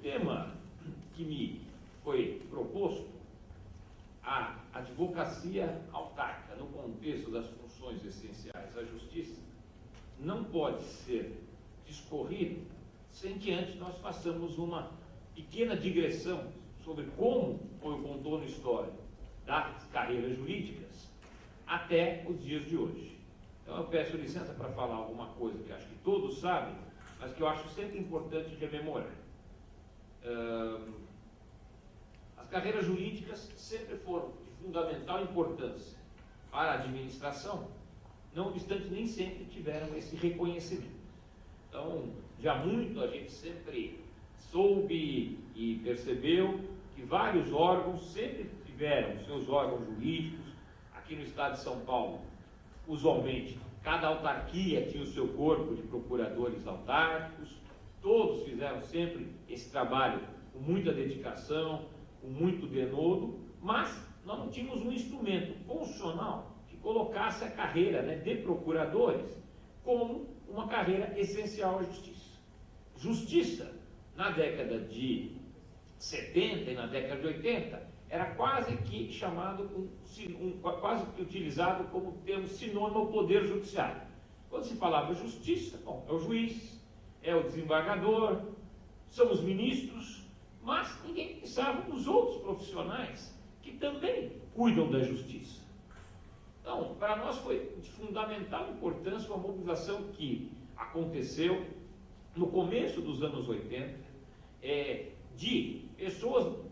tema que me foi proposto, a advocacia autárquica, no contexto das funções essenciais à justiça, não pode ser discorrido sem que antes nós façamos uma pequena digressão sobre como foi o contorno histórico das carreiras jurídicas até os dias de hoje. Então eu peço licença para falar alguma coisa que acho que todos sabem, mas que eu acho sempre importante rememorar. As carreiras jurídicas sempre foram de fundamental importância para a administração, não obstante nem sempre tiveram esse reconhecimento. Então, já muito a gente sempre soube e percebeu que vários órgãos sempre tiveram seus órgãos jurídicos. Aqui no estado de São Paulo, usualmente, cada autarquia tinha o seu corpo de procuradores autárquicos, todos fizeram sempre esse trabalho com muita dedicação, com muito denodo, mas nós não tínhamos um instrumento constitucional que colocasse a carreira, né, de procuradores como uma carreira essencial à justiça. Justiça, na década de 70 e na década de 80, era quase que chamado, quase que utilizado como termo sinônimo ao poder judiciário. Quando se falava justiça, bom, é o juiz, é o desembargador, são os ministros, mas ninguém pensava nos outros profissionais que também cuidam da justiça. Então, para nós foi de fundamental importância uma mobilização que aconteceu no começo dos anos 80, de pessoas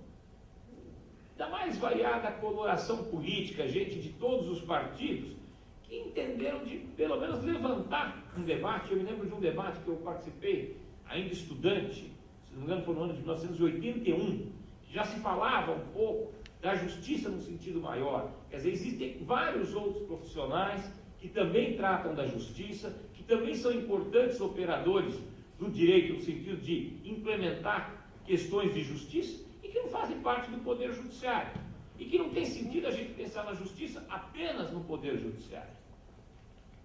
da mais variada coloração política, gente de todos os partidos, que entenderam de, pelo menos, levantar um debate. Eu me lembro de um debate que eu participei, ainda estudante, se não me engano foi no ano de 1981, já se falava um pouco da justiça no sentido maior. Quer dizer, existem vários outros profissionais que também tratam da justiça, que também são importantes operadores do direito no sentido de implementar questões de justiça e que não fazem parte do poder judiciário. E que não tem sentido a gente pensar na justiça apenas no poder judiciário.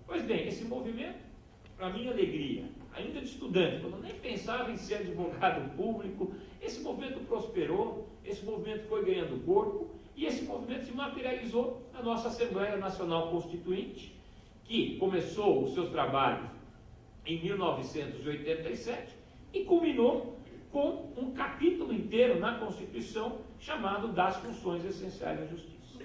Pois bem, esse movimento, para minha alegria, ainda de estudante, quando eu nem pensava em ser advogado público, esse movimento prosperou, esse movimento foi ganhando corpo, e esse movimento se materializou na nossa Assembleia Nacional Constituinte, que começou os seus trabalhos em 1987 e culminou com um capítulo inteiro na Constituição chamado das funções essenciais da justiça.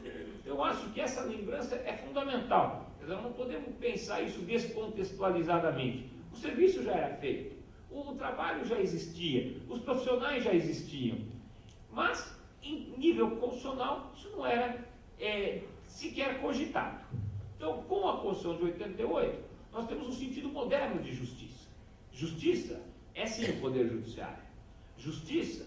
Eu acho que essa lembrança é fundamental. Nós não podemos pensar isso descontextualizadamente. O serviço já era feito, o trabalho já existia, os profissionais já existiam, mas em nível constitucional isso não era sequer cogitado. Então, com a Constituição de 88, nós temos um sentido moderno de justiça. Justiça é sim o poder judiciário. Justiça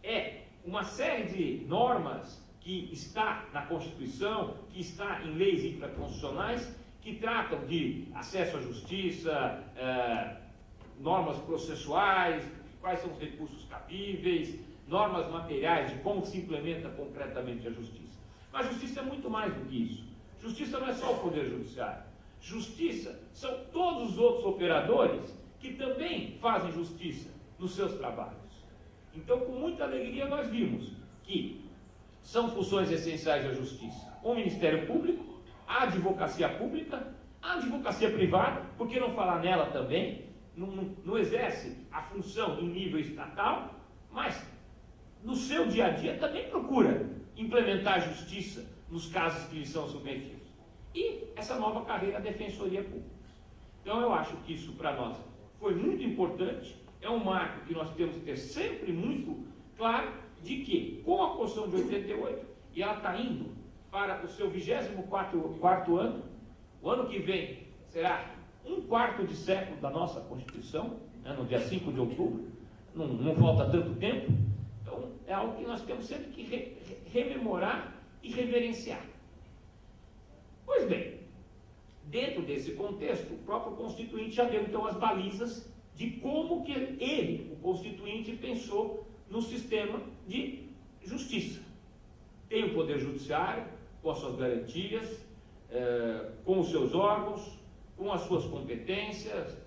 é uma série de normas que está na Constituição, que está em leis infraconstitucionais, que tratam de acesso à justiça, normas processuais, quais são os recursos cabíveis, normas materiais de como se implementa concretamente a justiça. Mas justiça é muito mais do que isso. Justiça não é só o poder judiciário. Justiça são todos os outros operadores que também fazem justiça nos seus trabalhos. Então, com muita alegria, nós vimos que são funções essenciais da justiça o Ministério Público, a advocacia pública, a advocacia privada, por que não falar nela também? Não exerce a função em nível estatal, mas no seu dia a dia também procura implementar a justiça nos casos que lhe são submetidos. E essa nova carreira, a Defensoria Pública. Então, eu acho que isso para nós foi muito importante, é um marco que nós temos que ter sempre muito claro, de que com a Constituição de 88, e ela está indo para o seu 24º ano, o ano que vem será um quarto de século da nossa Constituição, né, no dia 5 de outubro, não falta tanto tempo, então é algo que nós temos sempre que rememorar e reverenciar. Pois bem, dentro desse contexto, o próprio Constituinte já deu então as balizas de como que ele, o Constituinte, pensou no sistema de justiça. Tem o Poder Judiciário, com as suas garantias, com os seus órgãos, com as suas competências.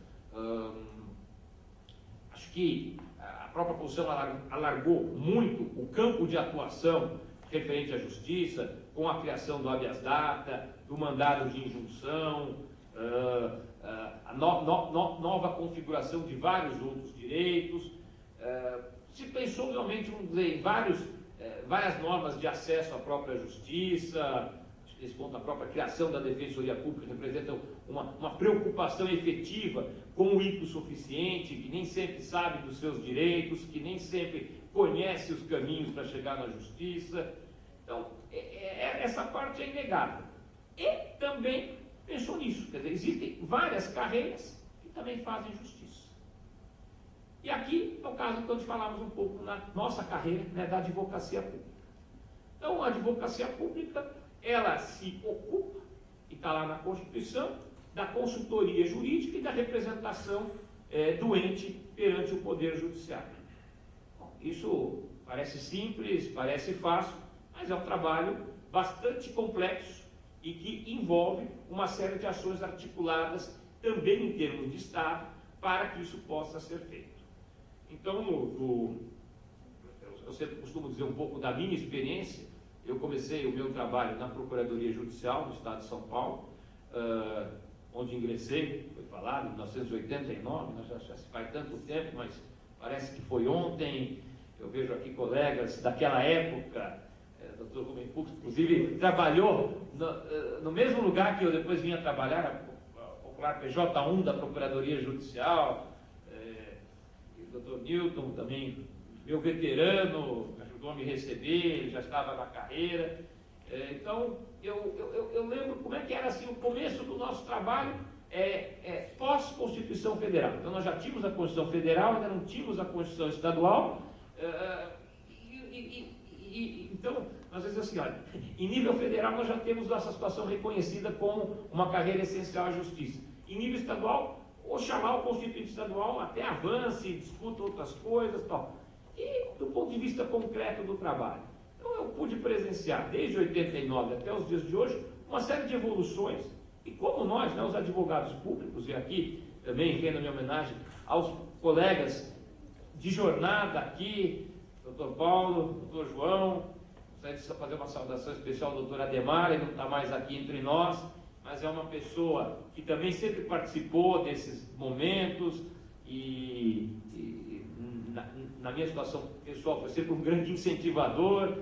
Acho que a própria Constituição alargou muito o campo de atuação referente à justiça, com a criação do habeas data, do mandado de injunção, a nova configuração de vários outros direitos. Se pensou realmente, vamos dizer, em várias normas de acesso à própria justiça. Nesse ponto, a própria criação da Defensoria Pública representa uma preocupação efetiva com o hipossuficiente, que nem sempre sabe dos seus direitos, que nem sempre conhece os caminhos para chegar na justiça. Então, essa parte é inegável. E também pensou nisso, quer dizer, existem várias carreiras que também fazem justiça. E aqui é o caso então de falarmos um pouco na nossa carreira, né, da advocacia pública. Então, a advocacia pública, ela se ocupa, e está lá na Constituição, da consultoria jurídica e da representação do ente perante o Poder Judiciário. Bom, isso parece simples, parece fácil, mas é um trabalho bastante complexo e que envolve uma série de ações articuladas também em termos de Estado para que isso possa ser feito. Então, eu sempre costumo dizer um pouco da minha experiência. Eu comecei o meu trabalho na Procuradoria Judicial do Estado de São Paulo, onde ingressei, foi falado, em 1989, já se faz tanto tempo, mas parece que foi ontem. Eu vejo aqui colegas daquela época, doutor Rubem Fux, inclusive, trabalhou no mesmo lugar que eu depois vinha trabalhar, a popular PJ1 da Procuradoria Judicial, e o doutor Newton também, meu veterano, ajudou a me receber, ele já estava na carreira. Então, eu lembro como é que era assim, o começo do nosso trabalho pós-Constituição Federal. Então, nós já tínhamos a Constituição Federal, ainda não tínhamos a Constituição Estadual, então, às vezes assim, olha, em nível federal nós já temos nossa situação reconhecida como uma carreira essencial à justiça. Em nível estadual, Oxalá o Constituinte Estadual até avance, discuta outras coisas, tal. E do ponto de vista concreto do trabalho. Então eu pude presenciar, desde 89 até os dias de hoje, uma série de evoluções. E como nós, né, os advogados públicos, e aqui também rendo a minha homenagem aos colegas de jornada aqui, doutor Paulo, doutor João, gostaria de fazer uma saudação especial ao doutor Ademar, ele não está mais aqui entre nós, mas é uma pessoa que também sempre participou desses momentos e na minha situação pessoal foi sempre um grande incentivador.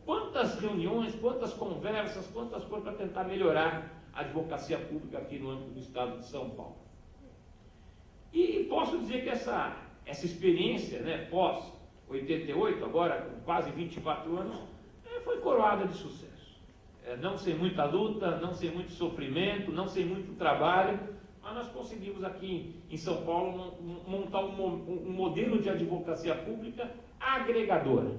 Quantas reuniões, quantas conversas, quantas coisas para tentar melhorar a advocacia pública aqui no âmbito do Estado de São Paulo. E posso dizer que essa experiência, né, pós-88, agora com quase 24 anos, foi coroada de sucesso. Não sem muita luta, não sem muito sofrimento, não sem muito trabalho, mas nós conseguimos aqui em São Paulo montar um modelo de advocacia pública agregadora,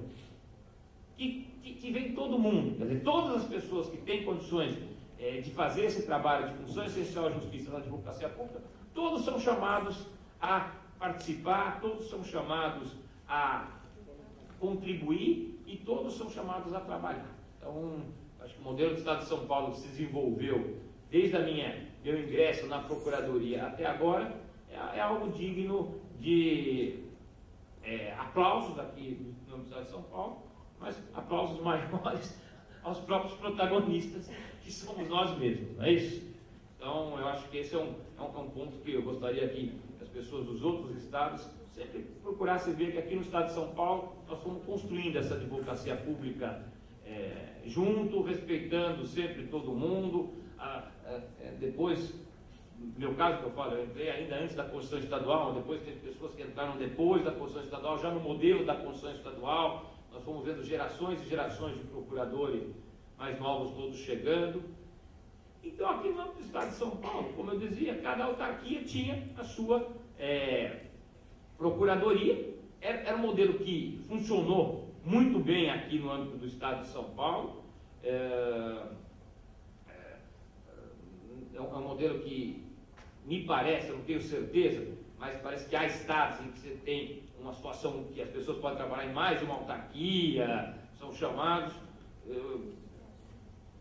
que vem todo mundo, quer dizer, todas as pessoas que têm condições de fazer esse trabalho de função essencial à justiça na advocacia pública, todos são chamados a participar, todos são chamados a contribuir e todos são chamados a trabalhar. Então, acho que o modelo do Estado de São Paulo que se desenvolveu desde meu ingresso na Procuradoria até agora é algo digno de aplausos aqui no Estado de São Paulo, mas aplausos maiores aos próprios protagonistas, que somos nós mesmos, não é isso? Então, eu acho que esse é um ponto que eu gostaria que as pessoas dos outros estados sempre procurassem ver que aqui no Estado de São Paulo nós fomos construindo essa advocacia pública junto, respeitando sempre todo mundo. Depois, no meu caso que eu falo, eu entrei ainda antes da Constituição Estadual, depois teve pessoas que entraram depois da Constituição Estadual, já no modelo da Constituição Estadual, nós fomos vendo gerações e gerações de procuradores mais novos todos chegando. Então, aqui no âmbito do Estado de São Paulo, como eu dizia, cada autarquia tinha a sua procuradoria. Era um modelo que funcionou muito bem aqui no âmbito do Estado de São Paulo. É um modelo que me parece, eu não tenho certeza, mas parece que há estados em que você tem uma situação que as pessoas podem trabalhar em mais de uma autarquia, são chamados.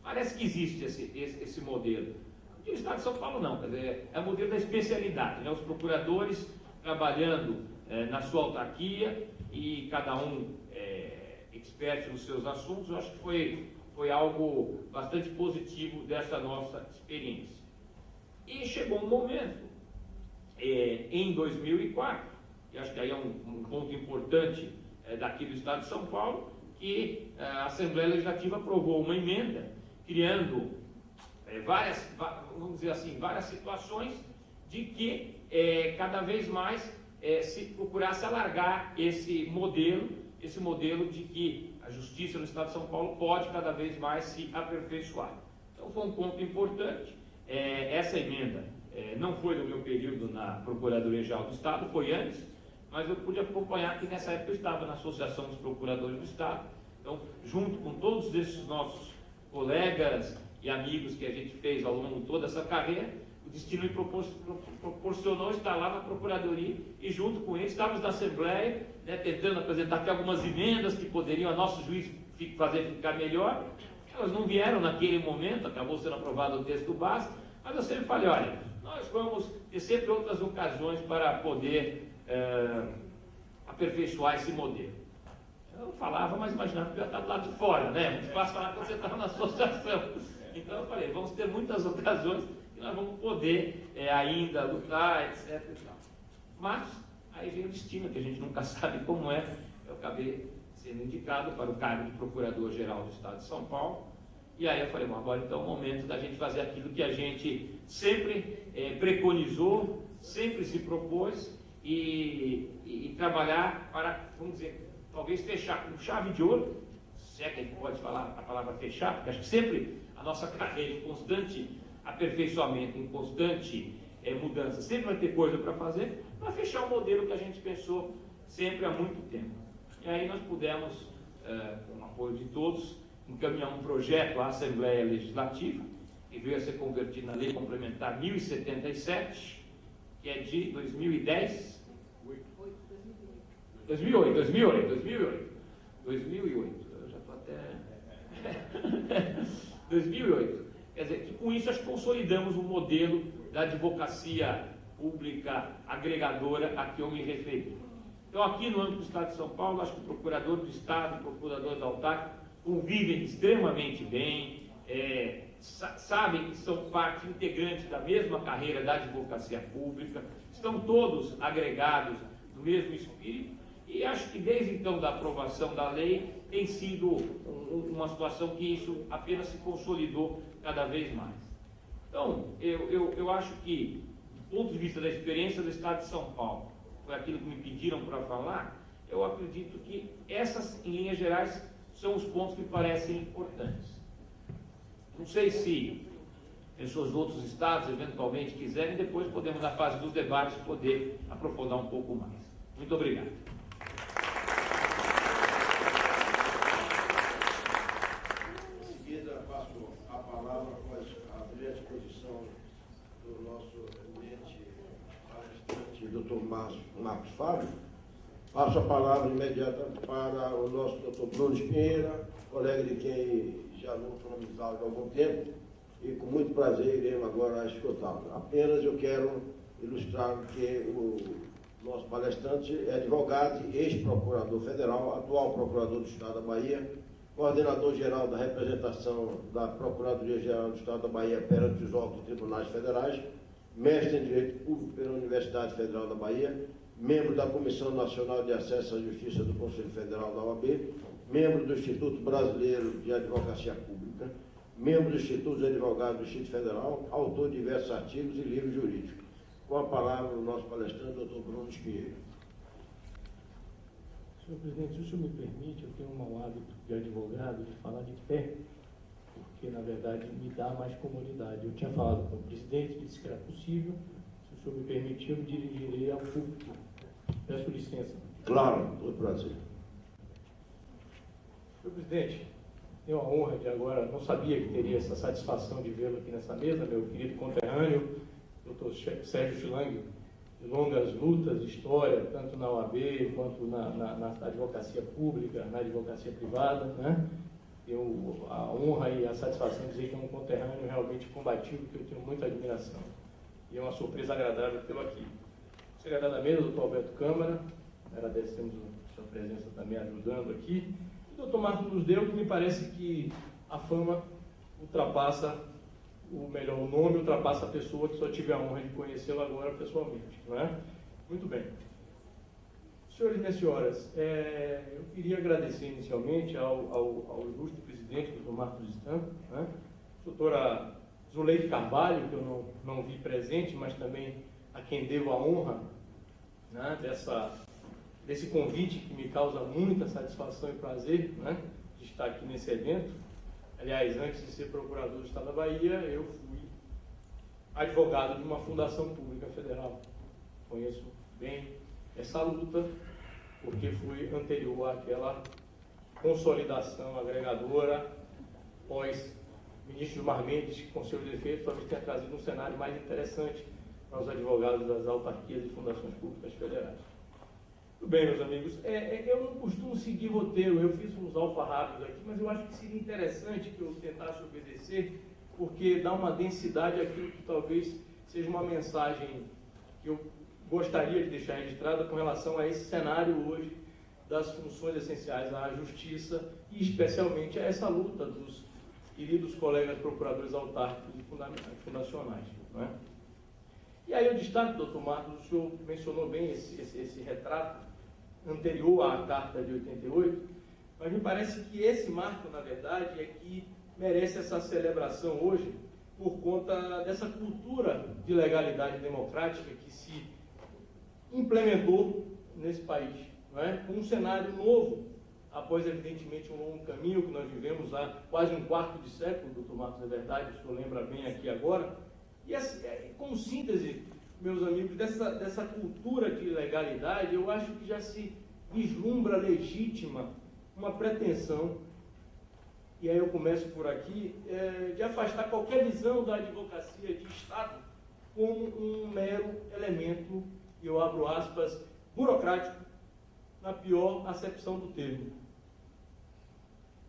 Parece que existe esse modelo. E o Estado de São Paulo não, quer dizer, é o modelo da especialidade, né? Os procuradores trabalhando na sua autarquia e cada um expert nos seus assuntos. Eu acho que foi algo bastante positivo dessa nossa experiência. E chegou um momento, em 2004, e acho que aí é um ponto importante daqui do Estado de São Paulo, que a Assembleia Legislativa aprovou uma emenda criando vamos dizer assim, várias situações de que cada vez mais se procurasse alargar esse modelo de que a Justiça no Estado de São Paulo pode cada vez mais se aperfeiçoar. Então foi um ponto importante. Essa emenda não foi no meu período na Procuradoria-Geral do Estado, foi antes, mas eu pude acompanhar que nessa época eu estava na Associação dos Procuradores do Estado. Então, junto com todos esses nossos colegas e amigos que a gente fez ao longo de toda essa carreira, o destino me proporcionou estar lá na Procuradoria e junto com eles estávamos na Assembleia, né, tentando apresentar aqui algumas emendas que poderiam a nosso juiz fazer ficar melhor. Elas não vieram naquele momento, acabou sendo aprovado o texto básico, mas eu sempre falei, olha, nós vamos ter sempre outras ocasiões para poder aperfeiçoar esse modelo. Eu não falava, mas imaginava que eu ia estar do lado de fora, né? Muito fácil falar quando você estava na associação. Então eu falei, vamos ter muitas ocasiões que nós vamos poder ainda lutar, etc. E tal. Mas aí vem o destino, que a gente nunca sabe como é. Eu acabei sendo indicado para o cargo de Procurador-Geral do Estado de São Paulo. E aí eu falei, bom, agora então é o momento da gente fazer aquilo que a gente sempre preconizou, sempre se propôs e trabalhar para, vamos dizer, talvez fechar com chave de ouro, se é que a gente pode falar a palavra fechar, porque acho que sempre a nossa carreira em constante aperfeiçoamento, em constante mudança, sempre vai ter coisa para fazer, para fechar o modelo que a gente pensou sempre há muito tempo. E aí nós pudemos, com o apoio de todos, encaminhar um projeto à Assembleia Legislativa, que veio a ser convertido na Lei Complementar 1077, que é de 2010. 2008. Eu já estou até... 2008. Quer dizer, que com isso acho que consolidamos o modelo da advocacia pública agregadora a que eu me referi. Então, aqui no âmbito do Estado de São Paulo, acho que o procurador do Estado e o procurador da autarquia convivem extremamente bem, sabem que são parte integrante da mesma carreira da advocacia pública, estão todos agregados no mesmo espírito, e acho que desde então da aprovação da lei tem sido uma situação que isso apenas se consolidou cada vez mais. Então, eu acho que, do ponto de vista da experiência do Estado de São Paulo, foi aquilo que me pediram para falar, eu acredito que essas, em linhas gerais, são os pontos que me parecem importantes. Não sei se pessoas de outros estados eventualmente quiserem, depois podemos, na fase dos debates, poder aprofundar um pouco mais. Muito obrigado. Em seguida, passo a palavra com a brilhante exposição do nosso eminente palestrante, Dr. Marcos Fábio. Passo a palavra imediata para o nosso Dr. Bruno Espinheira, colega de quem já luto na amizade há algum tempo, e com muito prazer iremos agora escutá-lo. Apenas eu quero ilustrar que o nosso palestrante é advogado e ex-procurador federal, atual procurador do Estado da Bahia, coordenador-geral da representação da Procuradoria-Geral do Estado da Bahia perante os órgãos e tribunais federais, mestre em Direito Público pela Universidade Federal da Bahia, membro da Comissão Nacional de Acesso à Justiça do Conselho Federal da OAB, membro do Instituto Brasileiro de Advocacia Pública, membro do Instituto de Advogados do Distrito Federal, autor de diversos artigos e livros jurídicos. Com a palavra o nosso palestrante, Dr. Bruno Espinheira. Senhor presidente, se o senhor me permite, eu tenho um mau hábito de advogado de falar de pé, porque na verdade me dá mais comodidade. Eu tinha falado com o presidente, disse que era possível. Se o senhor me permitir, eu me dirigirei ao público. Peço licença. Claro, todo prazer. Senhor presidente, tenho a honra de agora, não sabia que teria essa satisfação de vê-lo aqui nessa mesa, meu querido conterrâneo, Dr. Sérgio Schlang, de longas lutas, história, tanto na OAB quanto na advocacia pública, na advocacia privada, né? tenho a honra e a satisfação de dizer que é um conterrâneo realmente combativo, que eu tenho muita admiração. E é uma surpresa agradável tê-lo aqui. Secretário da mesa, doutor Alberto Câmara, agradecemos a sua presença também ajudando aqui. E o doutor Marcos nos deu, que me parece que a fama ultrapassa, o nome ultrapassa a pessoa, que só tive a honra de conhecê-lo agora pessoalmente, não é? Muito bem. Senhores e minhas senhoras, eu queria agradecer inicialmente ao ilustre presidente, doutor Marcos Stan, né? Doutora Zuleide Carvalho, que eu não vi presente, mas também a quem devo a honra, né, desse convite que me causa muita satisfação e prazer, né, de estar aqui nesse evento. Aliás, antes de ser procurador do Estado da Bahia, eu fui advogado de uma fundação pública federal. Conheço bem essa luta, porque fui anterior àquela consolidação agregadora pós-ministro Gilmar Mendes, que com seus defeitos talvez tenha trazido um cenário mais interessante para os advogados das autarquias e fundações públicas federais. Muito bem, meus amigos, eu não costumo seguir roteiro, eu fiz uns alfarrábios aqui, mas eu acho que seria interessante que eu tentasse obedecer, porque dá uma densidade àquilo que talvez seja uma mensagem que eu gostaria de deixar registrada com relação a esse cenário hoje das funções essenciais à justiça e especialmente a essa luta dos queridos colegas procuradores autárquicos e fundacionais, não é? E aí eu destaco, doutor Marcos, o senhor mencionou bem esse retrato anterior à Carta de 88, mas me parece que esse marco, na verdade, é que merece essa celebração hoje por conta dessa cultura de legalidade democrática que se implementou nesse país, não é? Com um cenário novo, após, evidentemente, um longo caminho que nós vivemos há quase um quarto de século, doutor Marcos, é verdade, o senhor lembra bem aqui agora. E assim, como síntese, meus amigos, dessa cultura de legalidade, eu acho que já se vislumbra legítima uma pretensão, e aí eu começo por aqui, de afastar qualquer visão da advocacia de Estado como um mero elemento, e eu abro aspas, burocrático, na pior acepção do termo.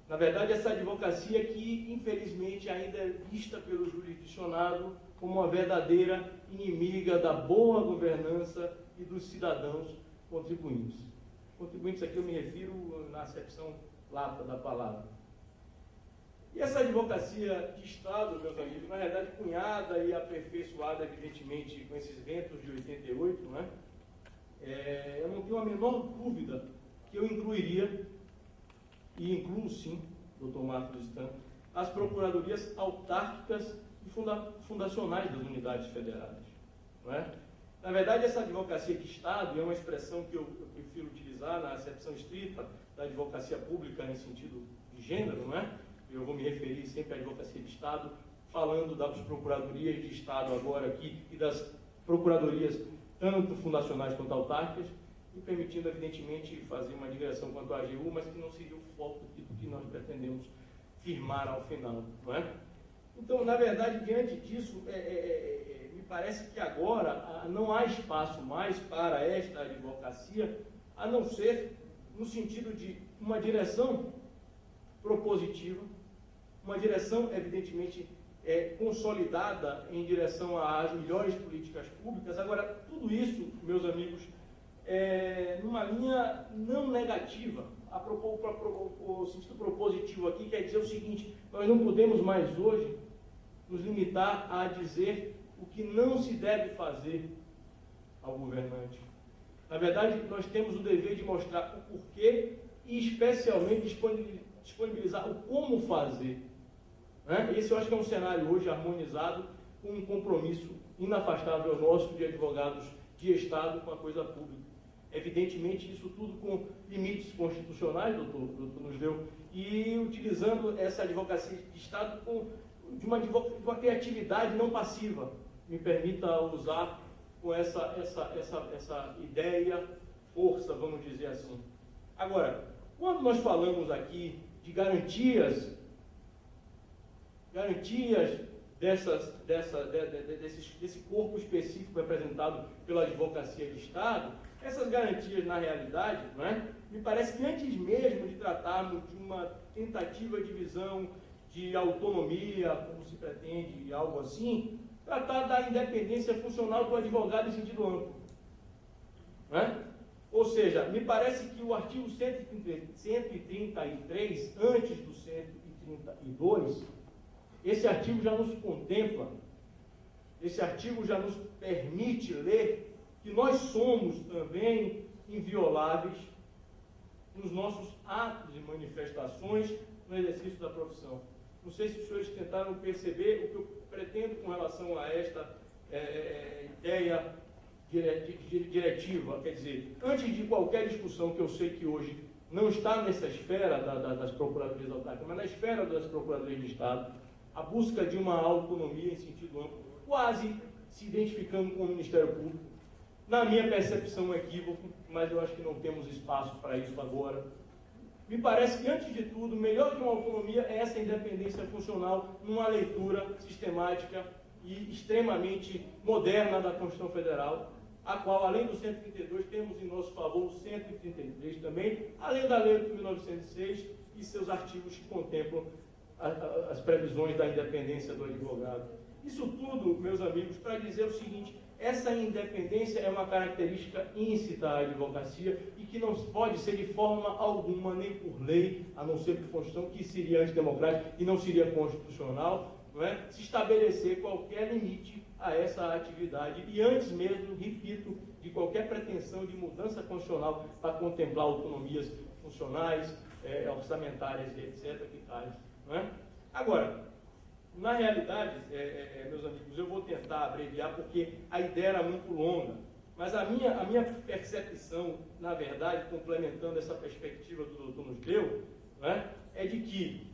Na verdade, essa advocacia que, infelizmente, ainda é vista pelo jurisdicionado como uma verdadeira inimiga da boa governança e dos cidadãos contribuintes. Contribuintes aqui eu me refiro na acepção lata da palavra. E essa advocacia de Estado, meus amigos, na verdade cunhada e aperfeiçoada, evidentemente, com esses ventos de 88, não é? Eu não tenho a menor dúvida que eu incluiria, e incluo sim, doutor Marcos Stan, as procuradorias autárquicas e fundacionais das unidades federadas. Não é? Na verdade, essa advocacia de Estado, e é uma expressão que eu prefiro utilizar na acepção estrita da advocacia pública em sentido de gênero, não é? Eu vou me referir sempre à advocacia de Estado, falando das procuradorias de Estado agora aqui e das procuradorias tanto fundacionais quanto autárquicas, e permitindo, evidentemente, fazer uma digressão quanto à AGU, mas que não seria o foco do que nós pretendemos firmar ao final, não é? Então, na verdade, diante disso, me parece que agora não há espaço mais para esta advocacia, a não ser no sentido de uma direção propositiva, uma direção, evidentemente, consolidada em direção às melhores políticas públicas. Agora, tudo isso, meus amigos, numa linha não negativa. O sentido propositivo aqui quer dizer o seguinte: nós não podemos mais hoje nos limitar a dizer o que não se deve fazer ao governante. Na verdade, nós temos o dever de mostrar o porquê e, especialmente, disponibilizar o como fazer. Né? Esse eu acho que é um cenário hoje harmonizado com um compromisso inafastável nosso de advogados de Estado com a coisa pública. Evidentemente, isso tudo com limites constitucionais, doutor nos deu, e utilizando essa advocacia de Estado de uma criatividade não passiva, me permita usar com essa ideia, força, vamos dizer assim. Agora, quando nós falamos aqui de garantias desse corpo específico representado pela Advocacia de Estado, essas garantias, na realidade, não é? Me parece que antes mesmo de tratarmos de uma tentativa de visão de autonomia, como se pretende, algo assim, tratar da independência funcional do advogado em sentido amplo. Não é? Ou seja, me parece que o artigo 133, antes do 132, esse artigo já nos contempla, esse artigo já nos permite ler que nós somos também invioláveis nos nossos atos e manifestações no exercício da profissão. Não sei se os senhores tentaram perceber o que eu pretendo com relação a esta ideia diretiva. Quer dizer, antes de qualquer discussão que eu sei que hoje não está nessa esfera das procuradorias autárquicas, mas na esfera das procuradorias de Estado, a busca de uma autonomia em sentido amplo, quase se identificando com o Ministério Público. Na minha percepção, um equívoco, mas eu acho que não temos espaço para isso agora. Me parece que, antes de tudo, melhor que uma autonomia é essa independência funcional numa leitura sistemática e extremamente moderna da Constituição Federal, a qual, além do 132, temos em nosso favor o 133 também, além da Lei de 1906 e seus artigos que contemplam as previsões da independência do advogado. Isso tudo, meus amigos, para dizer o seguinte: essa independência é uma característica íncita à advocacia e que não pode ser de forma alguma, nem por lei, a não ser por Constituição, que seria antidemocrática e não seria constitucional, não é? Se estabelecer qualquer limite a essa atividade e antes mesmo, repito, de qualquer pretensão de mudança constitucional para contemplar autonomias funcionais, orçamentárias, etc., que tais, não é? Agora, na realidade, meus amigos, eu vou tentar abreviar porque a ideia era muito longa, mas a minha percepção, na verdade, complementando essa perspectiva do doutor nos deu, né, é de que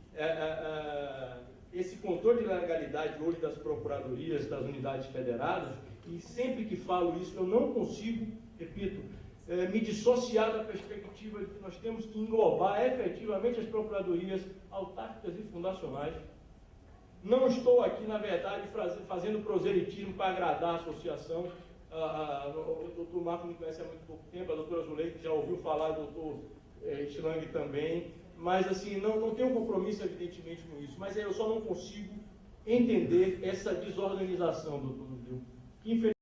esse controle de legalidade hoje das procuradorias, das unidades federadas, e sempre que falo isso eu não consigo, repito, me dissociar da perspectiva de que nós temos que englobar efetivamente as procuradorias autárquicas e fundacionais. Não estou aqui, na verdade, fazendo proselitismo para agradar a associação. O doutor Marco me conhece há muito pouco tempo, a doutora Zuleika já ouviu falar, o doutor Schlang também, mas assim, não tenho compromisso, evidentemente, com isso, mas eu só não consigo entender essa desorganização, doutor Nudil, que infelizmente